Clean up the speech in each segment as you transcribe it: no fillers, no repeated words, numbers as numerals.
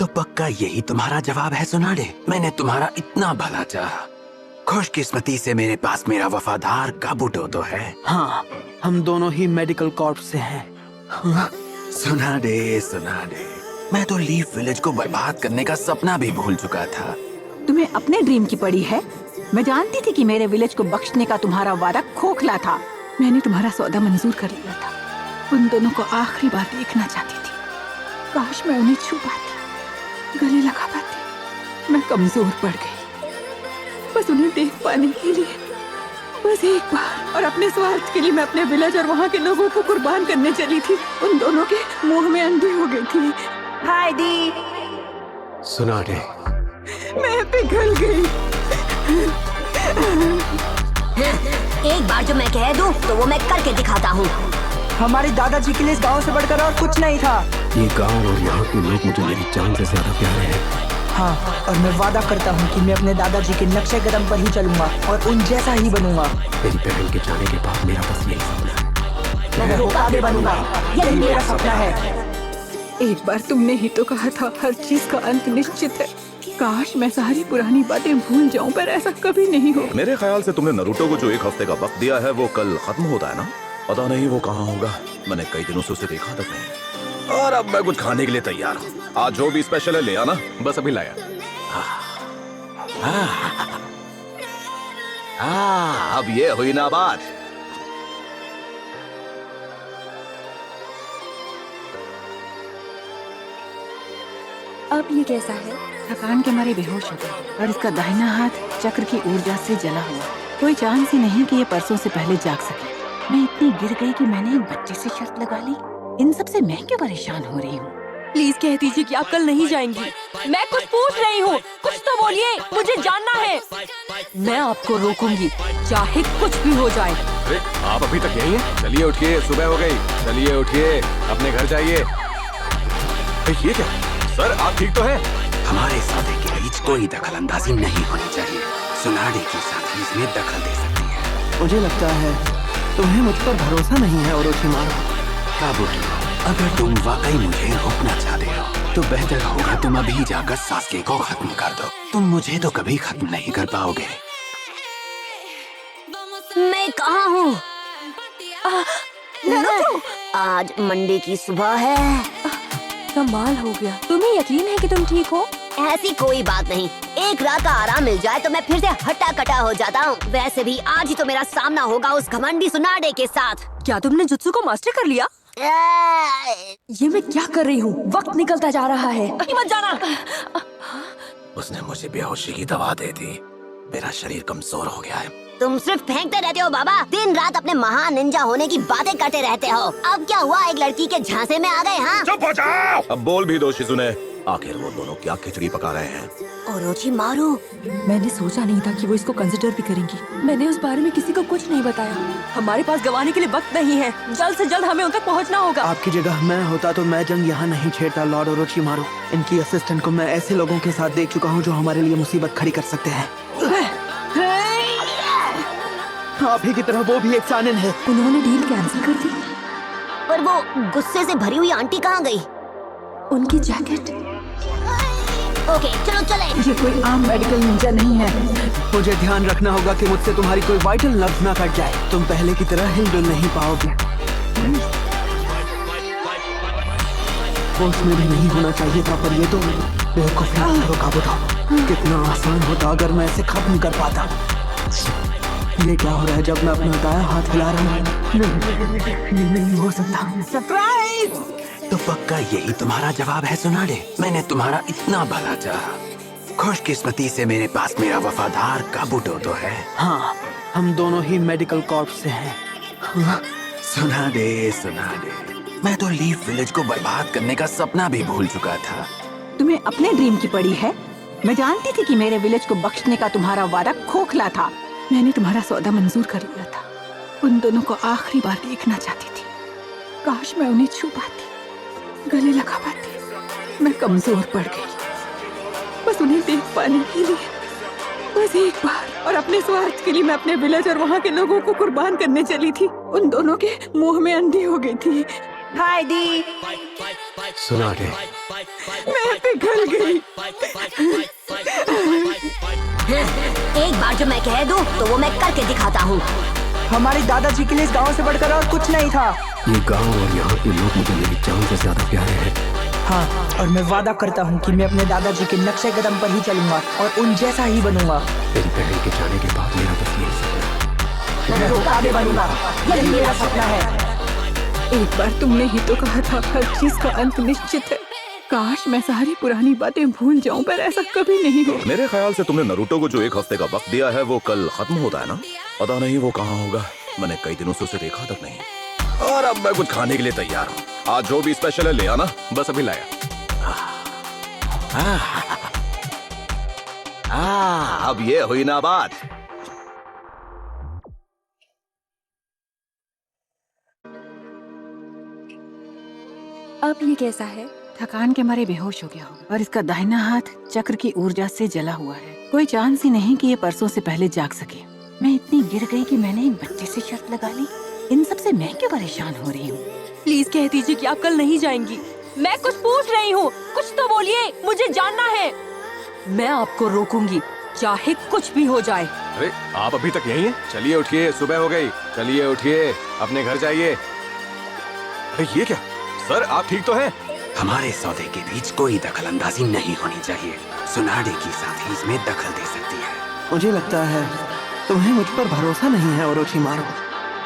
तो पक्का यही तुम्हारा जवाब है सुनाडे। मैंने तुम्हारा इतना भला चाहा। खुशकिस्मती से मेरे पास मेरा वफादार काबूटो तो है। हाँ, हम दोनों ही मेडिकल कॉर्प से हैं। सुनाडे सुनाडे, मैं तो लीफ विलेज को बर्बाद करने का सपना भी भूल चुका था। तुम्हें अपने ड्रीम की पड़ी है। मैं जानती थी कि मेरे विलेज को बख्शने का तुम्हारा वादा खोखला था। मैंने तुम्हारा सौदा मंजूर कर लिया था। उन दोनों को आखिरी बार देखना चाहती थी। काश मैं उन्हें छू पाती, गले लगा पाती। मैं कमजोर पड़ गई बस उन्हें देख पाने के लिए। बस एक बार, और अपने स्वार्थ के लिए मैं अपने विलेज और वहाँ के लोगों को कुर्बान करने चली थी। उन दोनों के मुंह में अंधी हो गई थी। हाय दी, सुनाडे, मैं पिघल गई। एक बार जो मैं कह दूं तो वो मैं करके दिखाता हूँ। हमारे दादाजी के लिए इस गांव से बढ़कर और कुछ नहीं था। ये गांव और यहाँ के लोग मुझे मेरी जान से ज्यादा प्यारे हैं। हाँ, और मैं वादा करता हूँ कि मैं अपने दादाजी के नक्शे कदम पर ही चलूंगा और उन जैसा ही बनूंगा। मेरी बहन के जाने के बाद मेरा बस यही सपना है। मैं होकागे बनूंगा, यही मेरा सपना है। एक बार तुमने ही तो कहा था हर चीज का अंत निश्चित है। काश मैं सारी पुरानी बातें भूल जाऊं, पर ऐसा कभी नहीं हो। मेरे ख्याल से तुमने नरूटो को जो 1 हफ्ते का वक्त दिया है वो कल खत्म होता है ना? पता नहीं वो कहाँ होगा। मैंने कई दिनों से उसे देखा तक नहीं। और अब मैं कुछ खाने के लिए तैयार हूँ। आज जो भी स्पेशल है ले आना। बस अभी लाया। अब ये हुई ना बात। अब ये कैसा है? थकान के मारे बेहोश हो गया और इसका दाहिना हाथ चक्र की ऊर्जा से जला हुआ। कोई चांस ही नहीं कि ये परसों से पहले जाग सके। मैं इतनी गिर गई कि मैंने एक बच्चे से शर्त लगा ली। इन सब से मैं क्यों परेशान हो रही हूँ? प्लीज कह दीजिए कि आप कल नहीं जाएंगी। मैं कुछ पूछ रही हूँ, कुछ तो बोलिए, मुझे जानना है। मैं आपको रोकूंगी, चाहे कुछ भी हो जाए। अरे आप अभी तक यही हैं? चलिए उठिए, सुबह हो गई। चलिए उठिए, अपने घर जाइए। ये क्या सर, आप ठीक तो हैं? हमारे सौदे के बीच कोई दखल अंदाजी नहीं होनी चाहिए। सुनाडे की साथी इसमें दखल दे सकती है। मुझे लगता है तुम्हें मुझ पर भरोसा नहीं है ओरोचिमारू। काबूटो, अगर तुम वाकई मुझे रोकना चाहते हो तो बेहतर होगा तुम अभी जाकर सास्के को खत्म कर दो। तुम मुझे तो कभी खत्म नहीं कर पाओगे। मैं कहाँ हूँ? आज मंडे की सुबह है। कमाल हो गया। तुम्हें यकीन है कि तुम ठीक हो? ऐसी कोई बात नहीं। एक रात का आराम मिल जाए तो मैं फिर से हट्टा कटा हो जाता हूँ। वैसे भी आज ही तो मेरा सामना होगा उस घमंडी सुनाडे के साथ। क्या तुमने जुत्सु को मास्टर कर लिया? ये मैं क्या कर रही हूँ? वक्त निकलता जा रहा है। कहीं मत जाना। उसने मुझे बेहोशी की दवा दे दी। मेरा शरीर कमजोर हो गया है। तुम सिर्फ फेंकते रहते हो बाबा। दिन रात अपने महान निंजा होने की बातें करते रहते हो। अब क्या हुआ, एक लड़की के झांसे में आ गए? हाँ, चुप हो जाओ। अब बोल भी दो शिजुने। आखिर वो दोनों क्या खिचड़ी पका रहे हैं? ओरोचिमारू, मैंने सोचा नहीं था कि वो इसको कंसिडर भी करेंगी। मैंने उस बारे में किसी को कुछ नहीं बताया। हमारे पास गंवाने के लिए वक्त नहीं है। जल्द से जल्द हमें उन तक पहुंचना होगा। आपकी जगह मैं होता तो मैं जंग यहाँ नहीं छेड़ता लॉर्ड ओरोचिमारू। इनकी असिस्टेंट को मैं ऐसे लोगों के साथ देख चुका हूँ जो हमारे लिए मुसीबत खड़ी कर सकते हैं। आप ही की तरह वो भी एक सानिन है। उन्होंने डील कैंसिल कर दी। पर वो गुस्से से भरी हुई आंटी कहाँ गई? उनकी जैकेट। ओके, चलो चले। ये कोई आम मेडिकल निंजा नहीं है। मुझे ध्यान रखना होगा कि मुझसे तुम्हारी कोई वाइटल नर्व ना कट जाए। तुम पहले की तरह हिलडुल नहीं पाओगे। होश में भी नहीं होना चाहिए था, पर ये तो बेवकूफी करो काबूटो। कितना आसान होता अगर मैं इसे खत्म कर पाता। ये क्या हो रहा है जब मैं अपना दाया हाथ हिला रहा हूँ? नहीं, ये नहीं हो सकता। सरप्राइज! तो पक्का यही तुम्हारा जवाब है सुनाडे। मैंने तुम्हारा इतना भला चाहा। खुशकिस्मती से मेरे पास मेरा वफादार काबूटो तो है। हाँ, हम दोनों ही मेडिकल कॉर्प से हैं। सुनाडे सुनाडे, मैं तो लीफ विलेज को बर्बाद करने का सपना भी भूल चुका था। तुम्हें अपने ड्रीम की पड़ी है। मैं जानती थी कि मेरे विलेज को बख्शने का तुम्हारा वादा खोखला था। मैंने तुम्हारा सौदा मंजूर कर लिया था। उन दोनों को आखिरी बार देखना चाहती थी। काश मैं उन्हें छू पाती, गले लगा पाती। मैं कमजोर पड़ गई बस उन्हें देख पाने के लिए। बस एक बार, और अपने स्वार्थ के लिए मैं अपने विलेज और वहाँ के लोगों को कुर्बान करने चली थी। उन दोनों के मुंह में अंधी हो गई थी। हाय दी। सुना दे। मैं पिघल गई। एक बार जो मैं कह दूं तो वो मैं करके दिखाता हूँ। हमारे दादाजी के लिए इस गांव से बढ़कर और कुछ नहीं था। ये गांव और यहाँ के लोग मुझे मेरी जान से ज्यादा प्यारे हैं। हाँ, और मैं वादा करता हूँ कि मैं अपने दादाजी के नक्शे कदम पर ही चलूंगा और उन जैसा ही बनूंगा। तेरी बहन के जाने के बाद मेरा बस यही सपना है। मैं आगे बनूंगा, यही मेरा सपना है। एक बार तुमने ही तो कहा था हर चीज का अंत निश्चित है। काश मैं सारी पुरानी बातें भूल जाऊं, पर ऐसा कभी नहीं हो। मेरे ख्याल से तुमने नरूटो को जो 1 हफ्ते का वक्त दिया है वो कल खत्म होता है ना? पता नहीं वो कहाँ होगा, मैंने कई दिनों से उसे देखा तक नहीं। और अब मैं कुछ खाने के लिए तैयार हूँ। आज जो भी स्पेशल है ले आना, बस अभी लाया। अब ये हुई ना बात। अब ये कैसा है? थकान के मारे बेहोश हो गया होगा और इसका दाहिना हाथ चक्र की ऊर्जा से जला हुआ है। कोई चांस ही नहीं कि ये परसों से पहले जाग सके। मैं इतनी गिर गई कि मैंने एक बच्चे से शर्त लगा ली। इन सब से मैं क्यों परेशान हो रही हूँ? प्लीज कह दीजिए कि आप कल नहीं जाएंगी। मैं कुछ पूछ रही हूँ, कुछ तो बोलिए, मुझे जानना है। मैं आपको रोकूंगी, चाहे कुछ भी हो जाए। अरे आप अभी तक यहीं हैं? चलिए उठिए, सुबह हो गई। चलिए उठिए, अपने घर जाइए। अरे ये क्या सर, आप ठीक तो हैं? हमारे सौदे के बीच कोई दखल अंदाजी नहीं होनी चाहिए। सुनाडे की साथी इसमें दखल दे सकती है। मुझे लगता है तुम्हें मुझ पर भरोसा नहीं है ओरोचिमारू।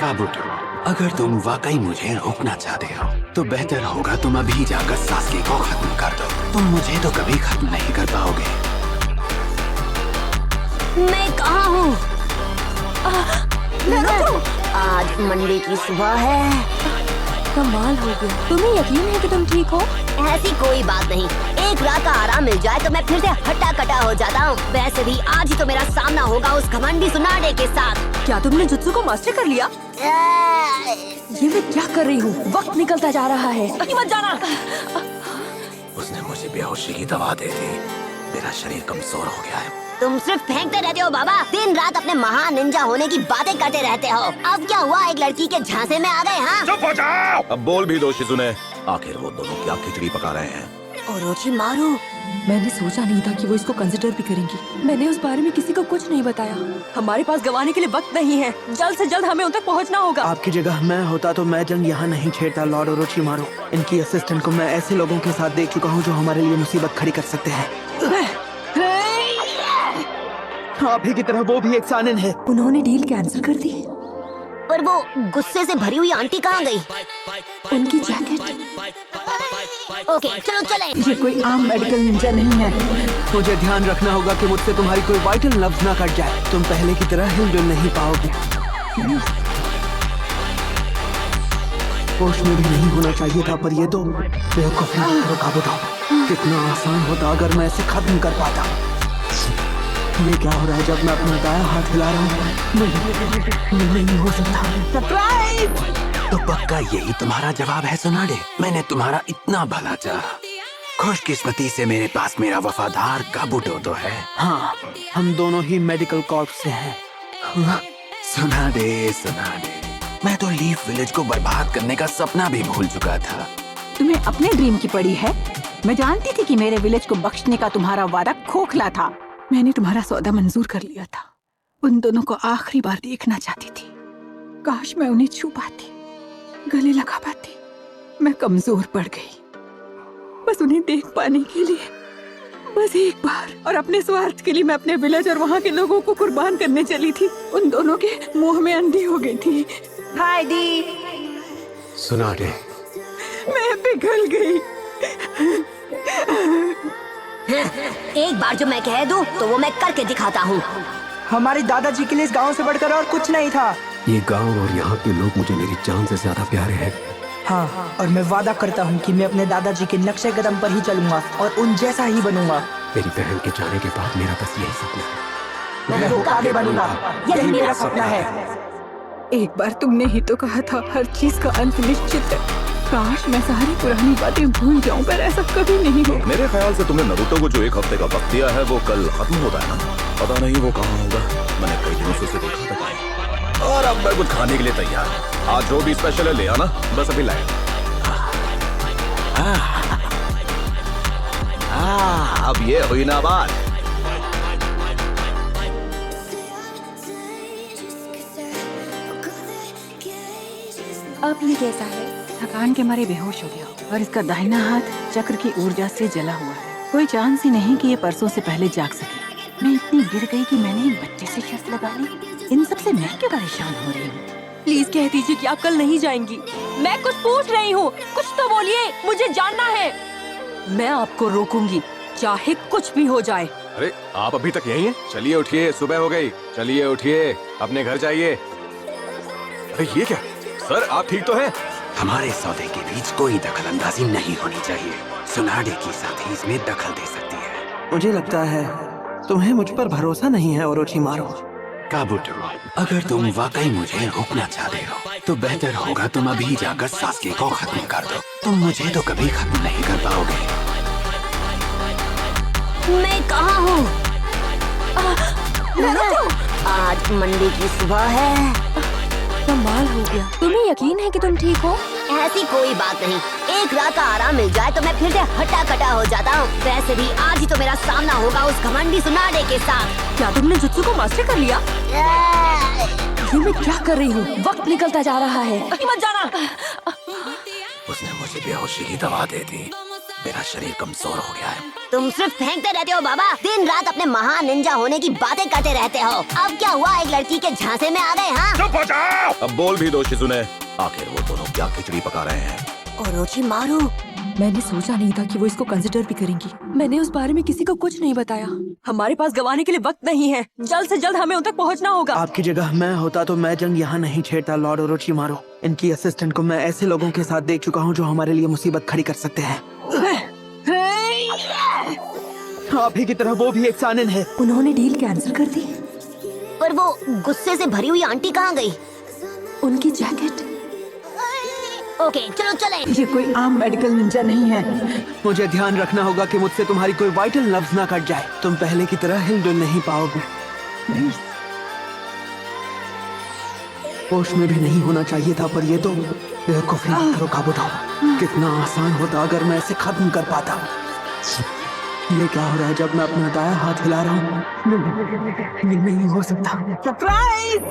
काबुटो, अगर तुम वाकई मुझे रोकना चाहते हो तो बेहतर होगा तुम अभी जाकर सास्के को खत्म कर दो। तुम मुझे तो कभी खत्म नहीं कर पाओगे। मैं कहाँ हूँ? आज मंडे की सुबह है। कमाल हो गया। तुम्हें यकीन है कि तुम ठीक हो? ऐसी कोई बात नहीं। एक रात का आराम मिल जाए तो मैं फिर से हट्टा कटा हो जाता हूँ। वैसे भी आज ही तो मेरा सामना होगा उस घमंडी सुनाडे के साथ। क्या तुमने जुत्सु को मास्टर कर लिया? ये मैं क्या कर रही हूँ? वक्त निकलता जा रहा है। कहीं मत जाना। उसने मुझे बेहोशी की दवा दे दी। मेरा शरीर कमजोर हो गया है। तुम सिर्फ फेंकते रहते हो बाबा। दिन रात अपने महान निंजा होने की बातें करते रहते हो। अब क्या हुआ, एक लड़की के झांसे में आ गए? हाँ, चुप हो जाओ। अब बोल भी दो शिजुने। आखिर वो दोनों क्या खिचड़ी पका रहे हैं? ओरोचिमारू, मैंने सोचा नहीं था कि वो इसको कंसिडर भी करेंगी। मैंने उस बारे में किसी को कुछ नहीं बताया। हमारे पास गंवाने के लिए वक्त नहीं है। जल्द से जल्द हमें उन तक पहुंचना होगा। आपकी जगह मैं होता तो मैं जंग यहाँ नहीं छेड़ता लॉर्ड ओरोचिमारू। इनकी असिस्टेंट को मैं ऐसे लोगों के साथ देख चुका हूँ जो हमारे लिए मुसीबत खड़ी कर सकते हैं। आप ही की तरह वो भी एक सानिन है। उन्होंने डील कैंसिल कर दी। पर वो गुस्से से भरी हुई आंटी कहाँ गई? उनकी जैकेट। ओके, चलो चले। ये कोई आम मेडिकल निंजा नहीं है। मुझे ध्यान रखना होगा कि मुझसे तुम्हारी कोई वाइटल लफ्ज ना कट जाए। तुम पहले की तरह हिलजुल नहीं पाओगे। होश में भी नहीं होना चाहिए था, पर ये तो बेवकूफी करो काबूतो। कितना आसान होता अगर मैं इसे खत्म कर पाता। ये क्या हो रहा है जब मैं अपना दाया हाथ हिला रहा हूँ? नहीं हो सकता। सरप्राइज! तो पक्का यही तुम्हारा जवाब है सुनाडे? मैंने तुम्हारा इतना भला चाहा। खुशकिस्मती से मेरे पास मेरा वफादार काबुटो तो है। हाँ, हम दोनों ही मेडिकल कॉर्प्स से हैं। सुनाडे, सुनाडे, मैं तो लीफ विलेज को बर्बाद करने का सपना भी भूल चुका था। तुम्हें अपने ड्रीम की पड़ी है। मैं जानती थी कि मेरे विलेज को बख्शने का तुम्हारा वादा खोखला था। मैंने तुम्हारा सौदा मंजूर कर लिया था। उन दोनों को आखिरी बार देखना चाहती थी। काश मैं उन्हें छू पाती, गले लगा पाती। मैं कमजोर पड़ गई बस उन्हें देख पाने के लिए, बस एक बार। और अपने स्वार्थ के लिए मैं अपने विलेज और वहाँ के लोगों को कुर्बान करने चली थी। उन दोनों के मुंह में अंधी हो गई थी। हाय दी। सुनाडे, मैं पिघल गई। एक बार जो मैं कह दूं तो वो मैं करके दिखाता हूँ। हमारे दादाजी के लिए इस गांव से बढ़कर और कुछ नहीं था। ये गांव और यहाँ के लोग मुझे मेरी जान से ज्यादा प्यारे हैं। हाँ, और मैं वादा करता हूँ कि मैं अपने दादाजी के नक्शे कदम पर ही चलूंगा और उन जैसा ही बनूंगा। मेरी बहन के जाने के बाद मेरा बस यही सपना है। मैं आगे बनूंगा, यही मेरा सपना है। एक बार तुमने ही तो कहा था हर चीज का अंत निश्चित है। काश मैं सारी पुरानी बातें भूल जाऊं, पर ऐसा कभी नहीं हो। मेरे ख्याल से तुमने नरूटो को जो 1 हफ्ते का वक्त दिया है वो कल खत्म होता है ना? पता नहीं वो कहाँ होगा, मैंने कई दिनों से उसे देखा तक नहीं। और अब मैं कुछ खाने के लिए तैयार हूँ। आज जो भी स्पेशल है ले आना, बस अभी लाया। अब ये हुई ना बात। अब ये कैसा है? थकान के मारे बेहोश हो गया और इसका दाहिना हाथ चक्र की ऊर्जा से जला हुआ है। कोई चांस ही नहीं कि ये परसों से पहले जाग सके। मैं इतनी गिर गई कि मैंने एक बच्चे से शर्त लगा ली। इन सबसे मैं क्यों परेशान हो रही हूँ? प्लीज कह दीजिए कि आप कल नहीं जाएंगी। मैं कुछ पूछ रही हूँ, कुछ तो बोलिए, मुझे जानना है। मैं आपको रोकूंगी, चाहे कुछ भी हो जाए। अरे आप अभी तक यहीं हैं? चलिए उठिए, सुबह हो गई। चलिए उठिए, अपने घर जाइए। अरे ये क्या सर, आप ठीक तो हैं? हमारे सौदे के बीच कोई दखल अंदाजी नहीं होनी चाहिए। सुनाडे की साथी इसमें दखल दे सकती है। मुझे लगता है तुम्हें मुझ पर भरोसा नहीं है ओरोचिमारू। काबुटो, अगर तुम वाकई मुझे रोकना चाहते हो तो बेहतर होगा तुम अभी जाकर सास्के को खत्म कर दो। तुम मुझे तो कभी खत्म नहीं कर पाओगे। मैं कहाँ हूँ? आज मंडे की सुबह है। कमाल हो गया। तुम्हें यकीन है कि तुम ठीक हो? ऐसी कोई बात नहीं। एक रात का आराम मिल जाए तो मैं फिर से हट्टा कटा हो जाता हूँ। वैसे भी आज ही तो मेरा सामना होगा उस घमंडी सुनाडे के साथ। क्या तुमने जुत्सु को मास्टर कर लिया? ये मैं क्या कर रही हूँ? वक्त निकलता जा रहा है। मत जाना। उसने मुझे बेहोशी की दवा दे दी। मेरा शरीर कमजोर हो गया है। तुम सिर्फ फेंकते रहते हो बाबा। दिन रात अपने महान निंजा होने की बातें करते रहते हो। अब क्या हुआ, एक लड़की के झांसे में आ गए? हाँ, चुप हो जाओ। अब बोल भी दो शिजुने, आखिर वो दोनों क्या खिचड़ी पका रहे हैं? ओरोचिमारू, मैंने सोचा नहीं था कि वो इसको कंसिडर भी करेंगी। मैंने उस बारे में किसी को कुछ नहीं बताया। हमारे पास गंवाने के लिए वक्त नहीं है। जल्द से जल्द हमें उन तक पहुंचना होगा। आपकी जगह मैं होता तो मैं जंग यहाँ नहीं छेड़ता लॉर्ड ओरोचिमारू। इनकी असिस्टेंट को मैं ऐसे लोगों के साथ देख चुका हूँ जो हमारे लिए मुसीबत खड़ी कर सकते हैं। आप ही की तरह वो भी एक सानिन है। उन्होंने डील कैंसिल कर दी। पर वो गुस्से से भरी हुई आंटी कहाँ गई? उनकी जैकेट। ओके, चलो चले। ये कोई आम मेडिकल निंजा नहीं है। मुझे ध्यान रखना होगा कि मुझसे तुम्हारी कोई वाइटल नर्व्स ना कट जाए। तुम पहले की तरह हिलडुल नहीं पाओगे। होश में भी नहीं होना चाहिए था, पर ये तो बेवकूफी करो काबूतो। कितना आसान होता अगर मैं इसे खत्म कर पाता। ये क्या हो रहा है जब मैं अपना दाया हाथ हिला रहा हूँ? नहीं हो सकता। सरप्राइज!